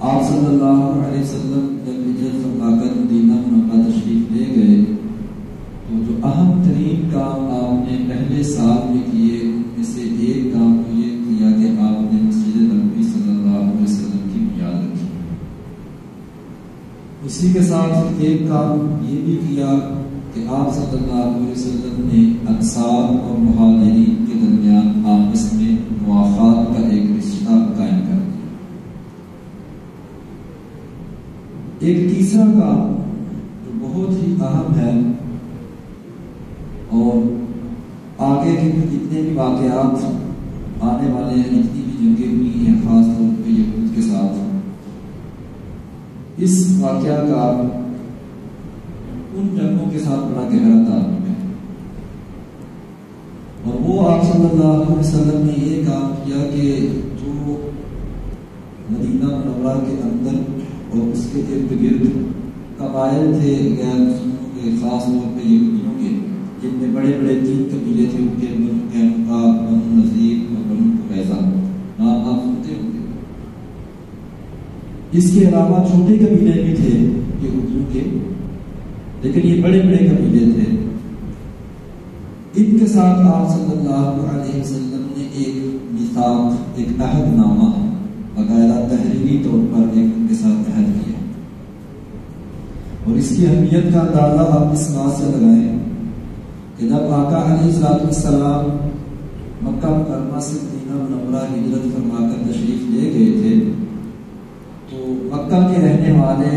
آپ صلی اللہ علیہ وسلم جب ہجرت فرما کر مدینہ منورہ تشریف لے گئے تو جو اہم ترین کام آپ نے پہلے سال میں کیے ان میں سے ایک کام تو یہ کیا کہ آپ نے مسجد نبوی صلی اللہ علیہ وسلم کی بنیاد رکھی. اسی کے ساتھ ایک کام یہ بھی کیا کہ آپ صلی اللہ علیہ وسلم نے انصار اور مہاجرین کے درمیان آپس میں مواخات کا ایک رشتہ قائم کر دیا. ایک تیسرا کام جو بہت ہی اہم ہے اور آگے کے جتنے بھی واقعات آنے والے ہیں، جتنی بھی جنگیں ہوئی ہیں خاص طور پہ یہود کے ساتھ، اس واقعہ کا ان جنگوں کے ساتھ بڑا گہرا تعلق ہے. اور وہ آپ صلی اللہ علیہ وسلم نے یہ کام کیا کہ جو مدینہ منورہ کے اندر اور اس کے ارد گرد قبائل تھے غیر مسلموں کے، خاص طور پہ یہودیوں کے، جن میں بڑے بڑے 3 قبیلے تھے، ان کے بنو قینقاع، بنو نذیر اور بنو قریظہ، نام آپ سنتے ہوں گے. اس کے علاوہ چھوٹے قبیلے بھی تھے یہودیوں کے، لیکن یہ بڑے بڑے قبیلے تھے. ان کے ساتھ آپ صلی اللہ علیہ وسلم نے ایک میثاق، ایک عہد نامہ باقاعدہ تحریری طور پر ایک ان کے ساتھ عہد کیا. اور اس کی اہمیت کا اندازہ آپ اس بات سے لگائیں کہ جب آقا علیہ السلام مکہ مکرمہ سے مدینہ منورہ ہجرت فرما کر تشریف لے گئے تھے تو مکہ کے رہنے والے،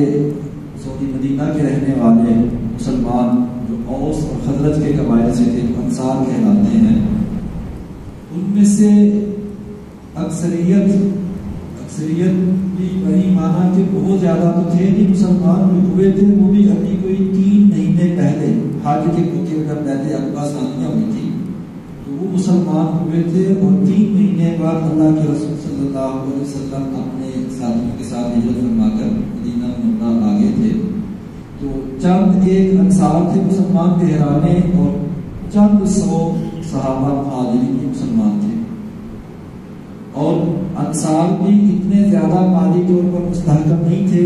مدینہ کے رہنے والے مسلمان جو اوس اور خزرج کے قبائل سے تھے، جو انصار کہلاتے ہیں، ان میں سے اکثریت بھی بڑی مانا کہ بہت زیادہ تو تھے نہیں. مسلمان جو ہوئے تھے وہ بھی ابھی کوئی 3 مہینے پہلے حج کے موقع پر پہلے عقبہ ثانیہ ہوئی تھی تو وہ مسلمان ہوئے تھے، اور 3 مہینے بعد اللہ کے رسول صلی اللہ علیہ وسلم اپنے ساتھیوں کے ساتھ ہجرت فرما کر مدینہ منورہ آگے تھے. تو چند ایک انصار تھے مسلمان گہرانے، اور چند 100 صحابہ مہاجرین بھی مسلمان تھے. اور انصار بھی اتنے زیادہ مالی طور پر مستحکم نہیں تھے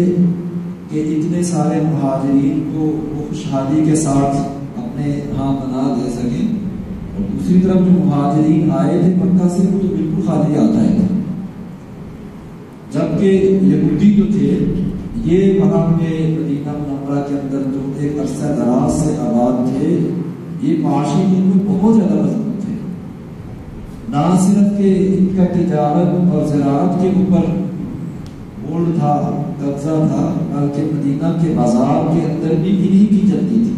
کہ اتنے سارے مہاجرین کو وہ خوشحالی کے ساتھ اپنے ہاں بنا دے سکیں. اور دوسری طرف جو مہاجرین آئے تھے مکہ سے وہ تو بالکل خالی آتا ہے، جبکہ یہودی جو تھے یہ وہاں پہ مدینہ منورہ کے اندر جو ایک عرصہ دراز سے آباد تھے، یہ معاشی ان میں بہت زیادہ مضبوط تھے. نہ صرف کہ ان کا تجارت اور زراعت کے اوپر ہولڈ تھا، قبضہ تھا، بلکہ مدینہ کے بازار کے اندر بھی انہی کی چلتی تھی.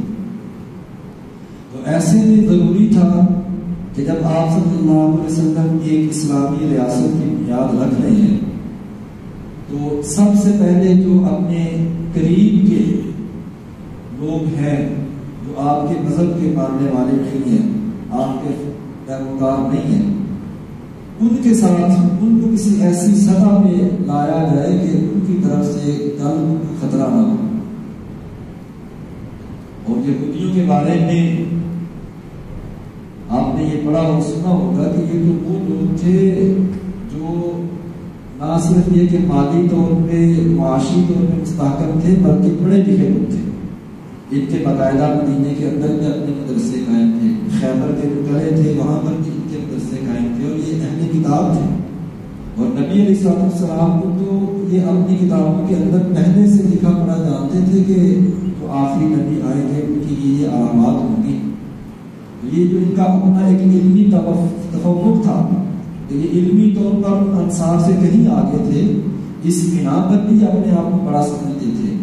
تو ایسے میں ضروری تھا کہ جب آپ صلی اللہ علیہ وسلم ایک اسلامی ریاست کی بنیاد رکھ رہے ہیں تو سب سے پہلے جو اپنے قریب کے لوگ ہیں، جو آپ کے مذہب کے ماننے والے نہیں ہیں، آپ کے پیروکار نہیں ہیں، ان کے ساتھ ان کو کسی ایسی سطح پہ لایا جائے کہ ان کی طرف سے کل خطرہ نہ ہو. اور یہودیوں کے بارے میں آپ نے یہ پڑھا اور سنا ہوگا کہ یہ تو وہ لوگ تھے جو نہ صرف یہ کہ مالی طور پہ، معاشی طور پہ مستحکم تھے، بلکہ پڑھے لکھے لوگ تھے. ان کے باقاعدہ مدینے کے اندر بھی اپنے مدرسے قائم تھے، خیبر کے جو قلعے تھے وہاں پر بھی ان کے مدرسے قائم تھے، اور یہ اہل کتاب تھے. اور نبی علیہ السلام کو تو یہ اپنی کتابوں کے اندر پہلے سے لکھا پڑھا جانتے تھے کہ جو آخری نبی آئے تھے ان کی یہ علامات ہوں گی. یہ جو ان کا اپنا ایک علمی تفوق تھا کہ یہ علمی طور پر انصار سے کہیں آگے تھے، اس بنا پر بھی اپنے آپ کو بڑا سمجھتے تھے.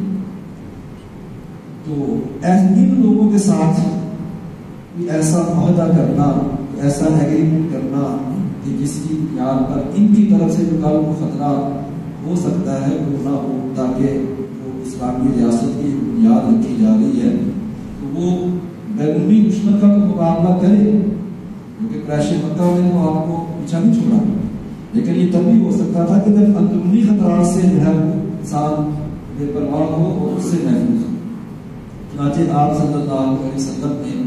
تو ان لوگوں کے ساتھ ایسا معاہدہ کرنا، ایسا ایگریمنٹ کرنا کہ جس کی بنیاد پر ان کی طرف سے جو کل کو خطرہ ہو سکتا ہے وہ نہ ہو، تاکہ وہ اسلامی ریاست کی بنیاد رکھی جا رہی ہے تو وہ بیرونی دشمن کا مقابلہ کرے. کیونکہ قریش مکہ نے تو آپ کو پیچھا نہیں چھوڑا، لیکن یہ تب بھی ہو سکتا تھا کہ جب اندرونی خطرات سے جو ہے انسان بے پرواہ ہو اور اس سے محفوظ ہو. چنانچہ آپ صلی اللہ علیہ وسلم نے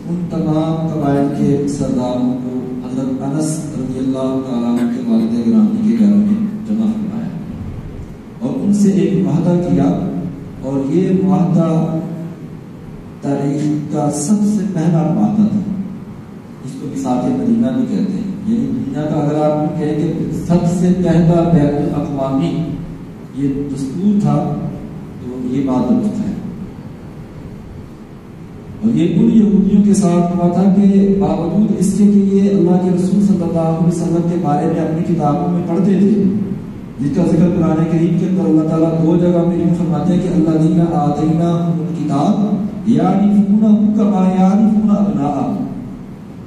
ان تمام قبائل کے سرداروں کو حضرت انس رضی اللہ تعالیٰ عنہ کے والد گرامی کے گھر میں جمع فرمایا، اور سے ایک معاہدہ کیا، اور یہ معاہدہ تاریخ کا سب سے پہلا معاہدہ تھا، اس کو میثاق مدینہ بھی کہتے ہیں، یعنی دنیا کا اگر آپ کہیں کہ سب سے پہلا بین الاقوامی یہ دستور تھا تو یہ بات درست ہے۔ اور یہ ان یہودیوں کے ساتھ ہوا تھا کہ باوجود اس کے کہ یہ اللہ کے رسول صلی اللہ علیہ وسلم کے بارے میں اپنی کتابوں میں پڑھتے تھے، جس کا ذکر قرآن کریم کے اندر اللہ تعالیٰ 2 جگہ میں یوں فرماتے ہیں کہ اللہ دینا آتینا الکتاب یعرفونہ کما یعرفون ابناءہم،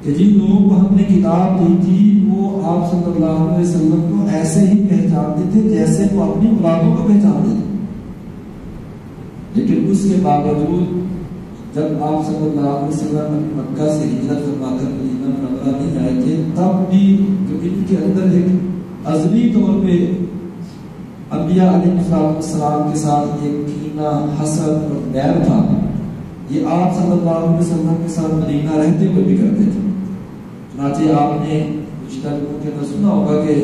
کہ جن لوگوں کو ہم نے کتاب دی تھی وہ آپ صلی اللہ علیہ وسلم کو ایسے ہی پہچانتے تھے جیسے وہ اپنی اولادوں کو پہچانتے تھے۔ لیکن اس کے باوجود جب آپ صلی اللہ علیہ وسلم مکہ سے ہجرت فرما کر مدینہ منورہ نہیں آئے تھے، تب بھی جو ان کے اندر ایک ازلی طور پہ انبیاء علیہ السلام کے ساتھ ایک کینہ، حسد اور غیر تھا، یہ آپ صلی اللہ علیہ وسلم کے ساتھ مدینہ رہتے ہوئے بھی کرتے تھے۔ چنانچہ آپ نے کچھ ترجموں کے اندر سنا ہوگا کہ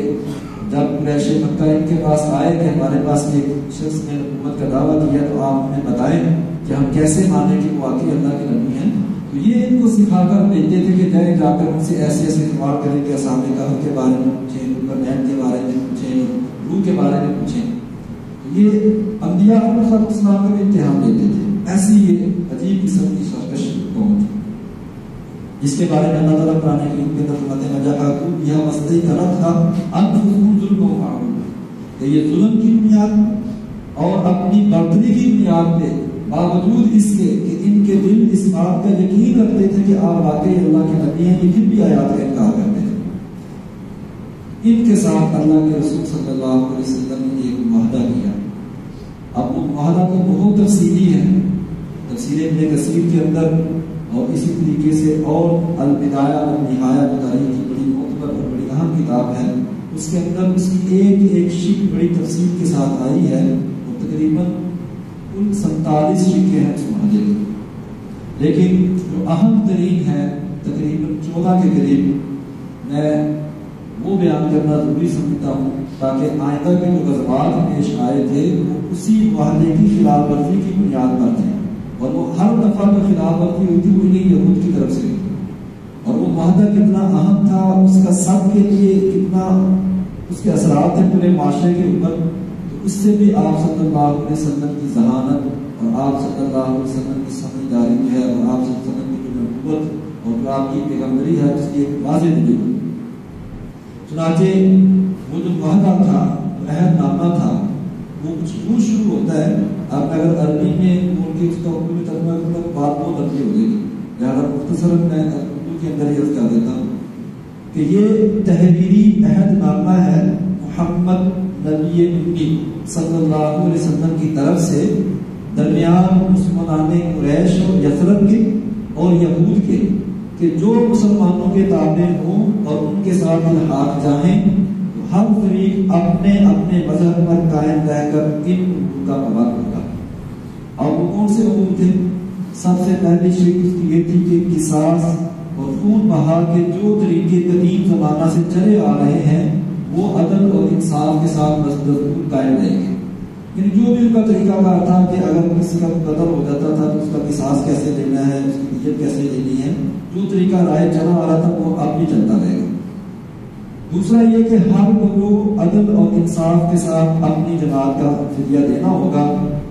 جب قریش مکہ ان کے پاس آئے کہ ہمارے پاس ایک شخص نے حکومت کا دعویٰ دیا تو آپ ہمیں بتائیں کہ ہم کیسے مانیں کہ وہ واقعی اللہ کے نبی ہیں، تو یہ ان کو سکھا کر بھیجتے تھے کہ جائیں جا کر ان سے ایسے ایسے سوال کریں کہ اصحاب کہف کے بارے میں پوچھیں، ذوالقرنین کے بارے میں پوچھیں، روح کے بارے میں پوچھیں۔ تو یہ انبیاء علیہ السلام کا بھی امتحان لیتے تھے۔ ایسی یہ عجیب قسم کی سرکش قوم تھی جس کے بارے میں اللہ تعالیٰ قرآن کریم کے اندر فرماتے ہیں وجاہدوا بہا واستيقنتها انفسهم ظلما وعلوا، کہ یہ ظلم کی بنیاد اور اپنی برتری کی بنیاد پہ باوجود اس کے کہ ان کے دل اس بات کا یقین رکھتے تھے کہ آپ واقعی اللہ کے نبی ہیں، یہ پھر بھی آیات کا انکار کرتے تھے۔ ان کے ساتھ اللہ کے رسول صلی اللہ علیہ وسلم نے ایک معاہدہ کیا۔ اب وہ معاہدہ تو بہت تفصیلی ہے، تفسیر ابن کثیر کے اندر اور اسی طریقے سے اور البدایہ والنہایہ جو تاریخ کی بڑی معتبر اور بڑی اہم کتاب ہے، اس کے اندر اس کی ایک ایک شک بڑی تفصیل کے ساتھ آئی ہے، اور تقریباً کل 47 شکیں ہیں اس معاہدے کی، لیکن جو اہم ترین ہے تقریباً 14 کے قریب میں وہ بیان کرنا ضروری سمجھتا ہوں تاکہ آئندہ کے جو غزوات پیش آئے تھے وہ اسی معاہدے کی خلاف ورزی کی بنیاد پر تھے، اور وہ ہر دفعہ جو خلاف ورزی ہوئی تھی وہ انہیں یہود کی طرف سے ہوئی تھی، اور وہ معاہدہ کتنا اہم تھا، اس کا سب کے لیے کتنا اس کے اثرات تھے پورے معاشرے کے اوپر، تو اس سے بھی آپ صلی اللہ علیہ وسلم کی ذہانت اور آپ صلی اللہ علیہ وسلم کی سمجھداری جو ہے اور آپ صلی اللہ علیہ وسلم کی جو نبوت اور جو آپ کی پیغمبری ہے اس کی ایک واضح دلیل ہے۔ چنانچہ وہ جو معاہدہ تھا، جو عہد نامہ تھا، وہ کچھ یوں شروع ہوتا ہے، آپ اگر عربی میں بول کے اس کا اردو میں ترجمہ کروں تو بات بہت لمبی ہو جائے گی، لہٰذا مختصراً میں اردو کے اندر یہ عرض کر دیتا ہوں کہ یہ تحریری عہد نامہ ہے محمد نبی امی صلی اللہ علیہ وسلم کی طرف سے درمیان مسلمان قریش اور یثرب کے اور یہود کے، کہ جو مسلمانوں کے تابع ہوں اور ان کے ساتھ الحاق چاہیں تو ہر فریق اپنے اپنے مذہب پر قائم رہ کر ان امور کا پابند ہوگا۔ اور وہ کون سے امور تھے؟ سب سے پہلی شرط اس کی یہ تھی کہ قصاص اور خون بہا کے جو طریقے قدیم زمانہ سے چلے آ رہے ہیں وہ عدل اور انصاف کے ساتھ مستقبل قائم رہیں گے، یعنی جو بھی ان کا طریقہ کار تھا کہ اگر کسی کا قتل ہو جاتا تھا تو اس کا قصاص کیسے لینا ہے، اس کی دیت کیسے لینی ہے، جو طریقہ رائے چلا آ رہا تھا وہ اب بھی چلتا رہے گا۔ دوسرا یہ کہ ہر کو عدل اور انصاف کے ساتھ اپنی جماعت کا فدیہ دینا ہوگا،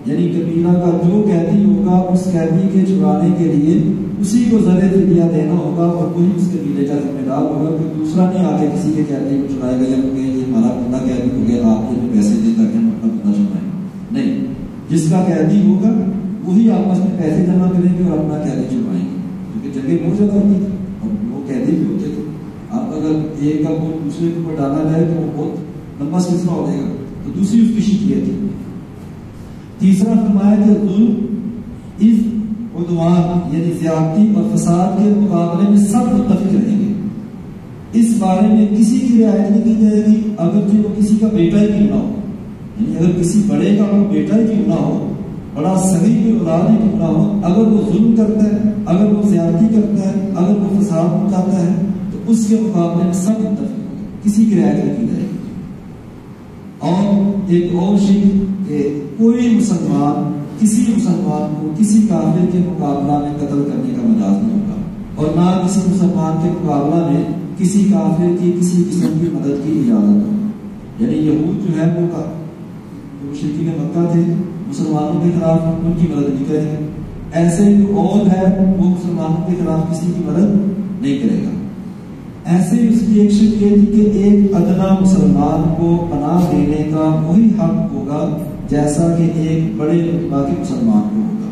یعنی قبیلہ کا جو قیدی ہوگا اس قیدی کے چھڑانے کے لیے اسی کو زر فدیہ دینا ہوگا اور وہی اس قبیلے کا ذمہ دار ہوگا، کہ دوسرا نہیں آ کے کسی کے قیدی کو چھڑائے گا یا یہ ہمارا بندہ قیدی ہو گیا آپ یہ پیسے دے تاکہ ہم اپنا بندہ چھڑائیں، نہیں، جس کا قیدی ہوگا وہی آپس میں پیسے جمع کریں گے اور اپنا قیدی چھڑوائیں گے، کیونکہ جگہ بہت زیادہ ہوتی تھی اور وہ قیدی بھی ہوتے تھے، آپ اگر ایک کا بوجھ دوسرے کے اوپر ڈالا جائے تو وہ بہت لمبا سلسلہ ہو جائے گا، تو دوسری اس کی شکایت تھی۔ تیسرا فرمایا کہ ظلم اس عدوان یعنی زیادتی اور فساد کے مقابلے میں سب متفق رہیں گے، اس بارے میں کسی کی رعایت نہیں کی جائے گی اگرچہ وہ کسی کا بیٹا ہی کیوں نہ ہو، یعنی اگر کسی بڑے کا وہ بیٹا ہی کیوں نہ ہو، بڑا صحیح کوئی اولاد ہی کیوں نہ ہو، اگر وہ ظلم کرتا ہے، اگر وہ زیادتی کرتا ہے، اگر وہ فساد مچاتا ہے تو اس کے مقابلے میں سب متفق ہوں گے، کسی کی رعایت نہیں کی جائے گی۔ اور ایک اور شک کہ کوئی مسلمان کسی مسلمان کو کسی کافر کے مقابلہ میں قتل کرنے کا مجاز نہیں ہوگا، اور نہ کسی مسلمان کے مقابلہ میں کسی کافر کی کسی قسم کی مدد کی اجازت ہو۔ یعنی یہود جو ہے وہ مشرکین مکہ تھے، مسلمانوں کے خلاف ان کی مدد نہیں کریں گے، ایسے جو اور ہے وہ مسلمانوں کے خلاف کسی کی مدد نہیں کرے گا۔ ایسے اس کی ایک شک یہ تھی کہ ایک ادنا مسلمان کو پناہ دینے کا وہی حق ہوگا جیسا کہ ایک بڑے باقی مسلمان کو ہوگا۔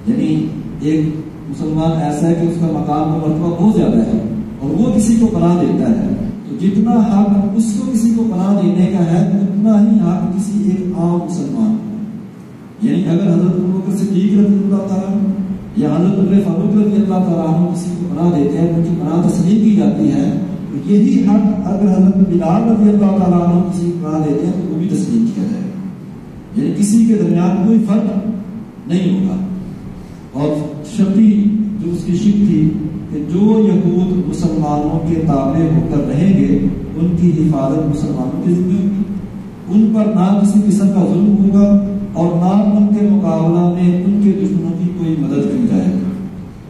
یعنی ایک مسلمان ایسا ہے کہ اس کا مقام و مرتبہ بہت زیادہ ہے اور وہ کسی کو پناہ دیتا ہے، تو جتنا حق اس کو کسی کو پناہ دینے کا ہے اتنا ہی حق کسی ایک عام مسلمان کو۔ یعنی اگر حضرت ابوبکر صدیق رضی اللہ تعالیٰ یا حضرت عمر فاروق رضی اللہ تعالیٰ عنہ کسی کو پناہ دیتے ہیں، ان کی پناہ تسلیم کی جاتی ہے، تو یہی حق اگر حضرت بلال رضی اللہ تعالیٰ عنہ کسی کو پناہ دیتے ہیں تو وہ بھی تسلیم کیا جائے گا۔ یعنی کسی کے درمیان کوئی فرق نہیں ہوگا۔ اور شرطی جو اس کی شک تھی کہ جو یہود مسلمانوں کے تابع ہو کر رہیں گے ان کی حفاظت مسلمانوں کے ذمہ ہوگی، ان پر نہ کسی قسم کا ظلم ہوگا اور نہ ان کے مقابلہ میں ان کے دشمنوں کی کوئی مدد کی جائے گی۔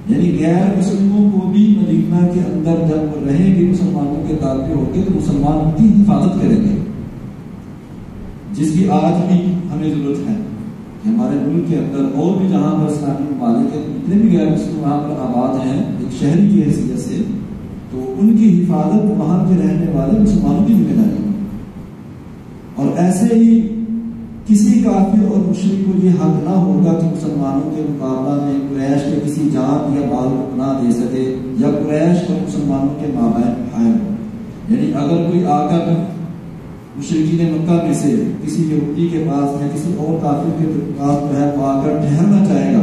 یعنی غیر مسلموں کو بھی مدینہ کے اندر جب وہ رہیں گے مسلمانوں کے تابع ہو کے تو مسلمان ان کی حفاظت کریں گے، جس کی آج بھی ہمیں ضرورت ہے کہ ہمارے ملک کے اندر اور بھی جہاں پر اسلامی ممالک ہیں، جتنے بھی غیر مسلم وہاں پر آباد ہیں ایک شہری کی حیثیت سے، تو ان کی حفاظت وہاں کے رہنے والے مسلمانوں کی ذمہ داری ہے۔ اور ایسے ہی کسی کافر اور مشرک کو یہ حق نہ ہوگا کہ مسلمانوں کے مقابلہ میں قریش کے کسی جان یا مال کو پناہ دے سکے یا قریش اور مسلمانوں کے مابین حائل ہو۔ یعنی اگر کوئی آ کر مشرکین مکہ میں سے کسی یہودی کے پاس یا کسی اور کافر کے پاس جو ہے وہ آ کر ٹھہرنا چاہے گا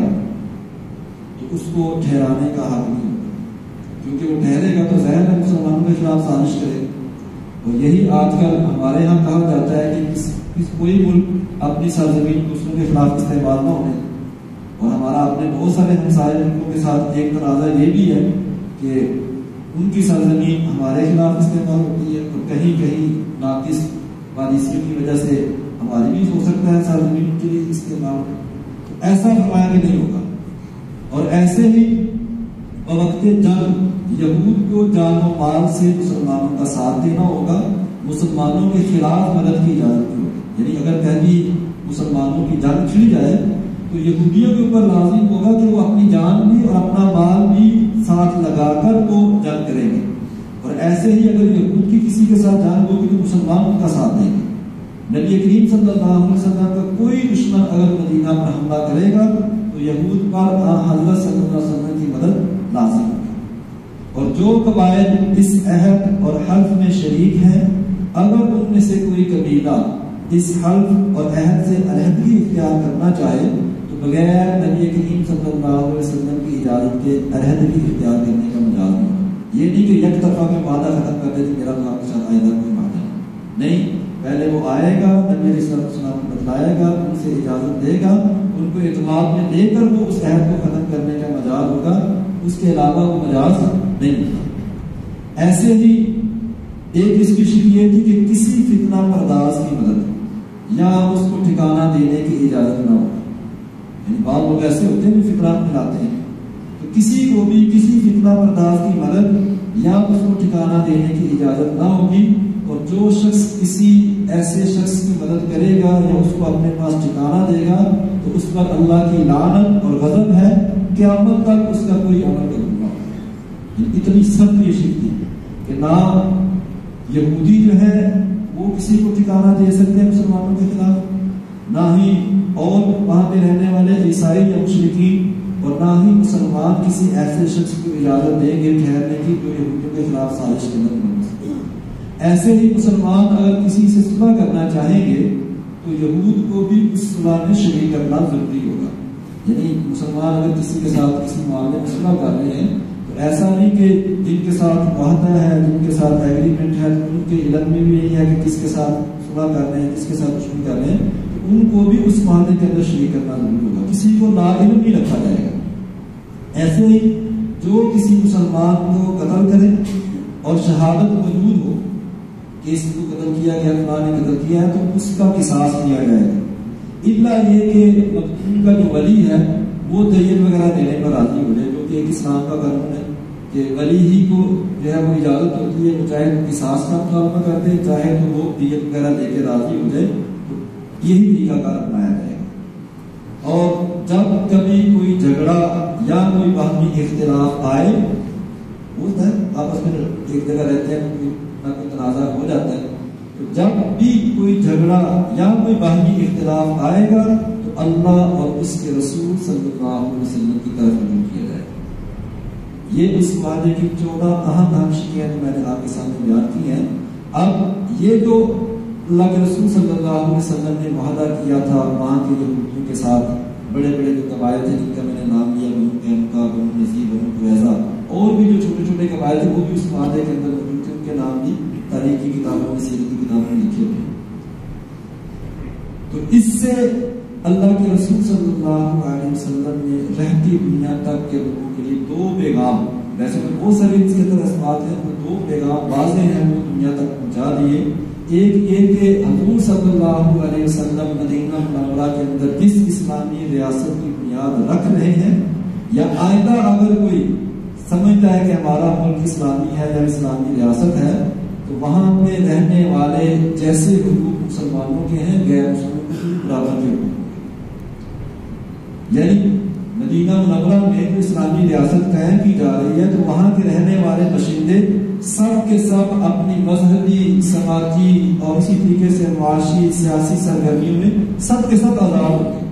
تو اس کو ٹھہرانے کا حق نہیں ہوگا، کیونکہ وہ ٹھہرے گا تو ظاہر ہے مسلمانوں کے خلاف سازش کرے۔ اور یہی آج کل ہمارے یہاں کہا جاتا ہے کہ کوئی ملک اپنی سرزمین دوسروں کے خلاف استعمال نہ ہونے، اور ہمارا اپنے بہت سارے ہمسائے ملکوں کے ساتھ ایک تنازع یہ بھی ہے کہ ان کی سرزمین ہمارے خلاف استعمال ہوتی ہے، اور کہیں کہیں ناقص پالیسیوں کی وجہ سے ہماری بھی ہو سکتا ہے سرزمین کے لیے استعمال۔ تو ایسا فرمایا کہ نہیں ہوگا۔ اور ایسے ہی بوقت جنگ یہود کو جان و مال سے مسلمانوں کا ساتھ دینا ہوگا، مسلمانوں کے خلاف مدد کی اجازت نہیں ہوگی۔ یعنی اگر کہیں مسلمانوں کی جنگ چھڑ جائے تو یہودیوں کے اوپر لازم ہوگا کہ وہ اپنی جان بھی اور اپنا مال بھی ساتھ لگا کر وہ جنگ کریں گے، اور ایسے ہی اگر یہود کی کسی کے ساتھ جنگ ہوگی تو مسلمان ان کا ساتھ دیں گے۔ نبی کریم صلی اللہ علیہ وسلم کا کوئی دشمن اگر مدینہ پر حملہ کرے گا تو یہود پر حضرت صلی اللہ علیہ وسلم کی مدد لازم ہوگی۔ اور جو قبائل اس عہد اور حلف میں شریک ہیں، اگر ان میں سے کوئی قبیلہ اس حلف اور عہد سے علیحدگی اختیار کرنا چاہے تو بغیر نبی کریم صلی اللہ علیہ وسلم کی اجازت کے علیحدگی اختیار کرنے کا مجاز نہیں ہوگا۔ یہ نہیں کہ یک طرفہ میں وعدہ ختم کر دے کہ میرا تو آپ کے ساتھ آئندہ کوئی وعدہ نہیں، پہلے وہ آئے گا، نبی علیہ السلام کو بتلائے گا، ان سے اجازت دے گا، ان کو اعتماد میں لے کر وہ اس عہد کو ختم کرنے کا مجاز ہوگا، اس کے علاوہ وہ مجاز نہیں ہوگا۔ ایسے ہی ایک اس کی شک یہ تھی کہ کسی فتنہ پرداز کی مدد یا اس کو ٹھکانہ دینے کی اجازت نہ ہو۔ یعنی بعض لوگ ایسے ہوتے ہیں جو فتنہ پھیلاتے ہیں، تو کسی کو بھی کسی فتنہ پرداز کی مدد یا اس کو ٹھکانہ دینے کی اجازت نہ ہوگی، اور جو شخص کسی ایسے شخص کی مدد کرے گا یا اس کو اپنے پاس ٹھکانہ دے گا تو اس پر اللہ کی لعنت اور غضب ہے، قیامت تک اس کا کوئی عمل قبول نہ ہوگا۔ اتنی سخت یہ شک تھی کہ نہ یہودی جو ہے وہ کسی کو ٹھکانہ دے سکتے ہیں مسلمانوں کے خلاف، نہ ہی اور وہاں پہ رہنے والے عیسائی یا مشرکین، اور نہ ہی مسلمان کسی ایسے شخص کو اجازت دیں گے ٹھہرنے کی جو یہودیوں کے خلاف سازش کے اندر بن سکے۔ ایسے ہی مسلمان اگر کسی سے صلح کرنا چاہیں گے تو یہود کو بھی اس صلح میں شریک کرنا ضروری ہوگا۔ یعنی مسلمان اگر کسی کے ساتھ کسی معاملے میں صلح کر رہے ہیں تو ایسا نہیں کہ جن کے ساتھ معاہدہ ہے، جن کے ساتھ ایگریمنٹ ہے، ان کے علم میں بھی نہیں ہے کہ کس کے ساتھ صلح کر رہے ہیں، کس کے ساتھ دشمنی کر رہے ہیں، تو ان کو بھی اس معاہدے کے اندر شریک کرنا ضروری ہوگا، کسی کو ناعلم نہیں رکھا جائے گا۔ ایسے ہی جو کسی مسلمان کو قتل کرے اور شہادت موجود ہو کہ اس کو قتل کیا گیا، فلاں نے قتل کیا ہے، تو اس کا قصاص لیا جائے گا، الا یہ کہ مقتول کا جو ولی ہے وہ دیت وغیرہ دینے پر راضی ہو جائے، جو کہ ایک اسلام کا قانون ہے کہ ولی ہی کو جو ہے وہ اجازت ہوتی ہے، وہ چاہے تو قصاص کا مطالبہ کر دے، چاہے تو وہ دیت وغیرہ دے کے راضی ہو جائے، تو یہی طریقہ کار اپنایا جائے گا۔ اور جب کبھی کوئی جھگڑا یا کوئی باہمی اختلاف آئے، ہوتا ہے آپس میں ایک جگہ رہتے ہیں، کوئی تنازع ہو جاتا ہے، تو جب بھی کوئی جھگڑا یا کوئی باہمی اختلاف آئے گا تو اللہ اور اس کے رسول صلی اللہ علیہ وسلم کی طرف رجوع کیا جائے گا۔ یہ اس معاہدے کی 14 اہم شکیاں میں نے آپ کے سامنے بیان کی ہیں۔ اب یہ جو اللہ کے رسول صلی اللہ علیہ وسلم نے معاہدہ کیا تھا وہاں کے یہودیوں کے ساتھ، بڑے بڑے جو قبائل تھے جن کا میں نے نام لیا، بنو قینقاع، بنو نذیر، بنو قریظہ، اور بھی جو چھوٹے چھوٹے قبائل تھے وہ بھی اس معاہدے کے اندر موجود تھے، ان کے نام بھی تاریخ کی کتابوں میں، سیرت کی کتابوں میں لکھے ہوئے۔ تو اس سے اللہ کے رسول صلی اللہ علیہ وسلم نے رہتی دنیا تک کے لوگوں کے لیے 2 پیغام، ویسے تو بہت سارے اس کے اندر اسباب ہیں، وہ 2 پیغام واضح ہیں وہ دنیا تک پہنچا دیے۔ ایک یہ کہ حضور صلی اللہ علیہ وسلم مدینہ منورہ کے اندر جس اسلامی ریاست کی بنیاد رکھ رہے ہیں، یا آئندہ اگر کوئی سمجھتا ہے کہ ہمارا ملک اسلامی ہے یا اسلامی ریاست ہے، تو وہاں پہ رہنے والے جیسے حقوق مسلمانوں کے ہیں، غیر مسلموں کے برابر کے حقوق، یعنی مدینہ منورہ میں جو اسلامی ریاست قائم کی جا رہی ہے تو وہاں کے رہنے والے باشندے سب کے سب اپنی مذہبی، سماجی اور اسی طریقے سے معاشی سیاسی سرگرمیوں میں سب کے سب آزاد ہوں گے،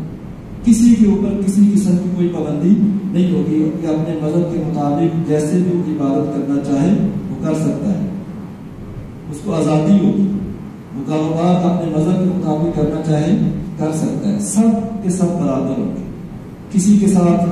کسی کے اوپر کسی قسم کی کوئی پابندی نہیں ہوگی کہ اپنے مذہب کے مطابق جیسے بھی وہ عبادت کرنا چاہے وہ کر سکتا ہے، اس کو آزادی ہوگی، وہ کاروبار اپنے مذہب کے مطابق کرنا چاہے کر سکتا ہے، سب کے سب برابر ہوں گے، کسی کے ساتھ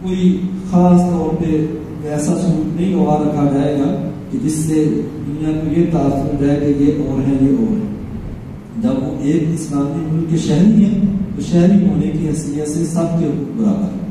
کوئی خاص طور پہ ایسا سلوک نہیں ہوا رکھا جائے گا کہ جس سے دنیا کو یہ تاثر ہو جائے کہ یہ اور ہے یہ اور ہے۔ جب وہ ایک اسلامی ملک کے شہری ہیں تو شہری ہونے کی حیثیت سے سب کے حقوق برابر ہیں۔